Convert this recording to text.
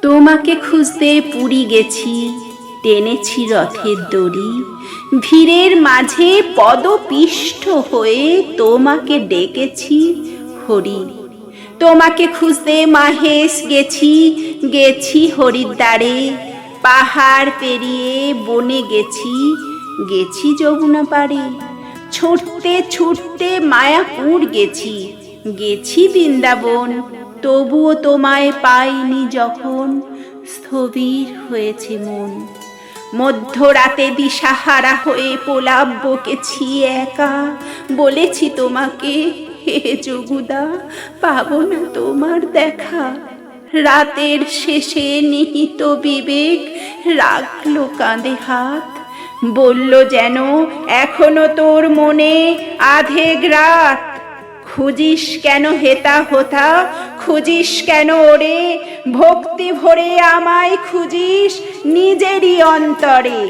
তোমাকে খুঁজতে পুরী গেছি, টেনেছি রথের দড়ি, ভিড়ের মাঝে পদপিষ্ট হয়ে তোমাকে ডেকেছি হরি। তোমাকে খুঁজতে মাহেশ গেছি, গেছি হরিদ্বারে, পাহাড় পেরিয়ে বনে গেছি, গেছি যমুনা পাড়ে। ছুটতে ছুটতে মায়াপুর গেছি, গেছি বৃন্দাবন, তবুও তোমায় পাইনি যখন, স্থবির হয়েছে মন। মধ্যরাতে দিশাহারা হয়ে প্রলাপ বকেছি একা, বলেছি তোমাকে, হে যোগুদা, পাবো না তোমার দেখা। রাতের শেষে নিহিত বিবেক রাখলো কাঁধে হাত, বলল যেন এখনো তোর মনে আধেক রাত। খুঁজিস কেন হেতা হোতা, খুঁজিস কেন ওরে, ভক্তি ভরে আমায় খুঁজিস নিজেরই অন্তরে।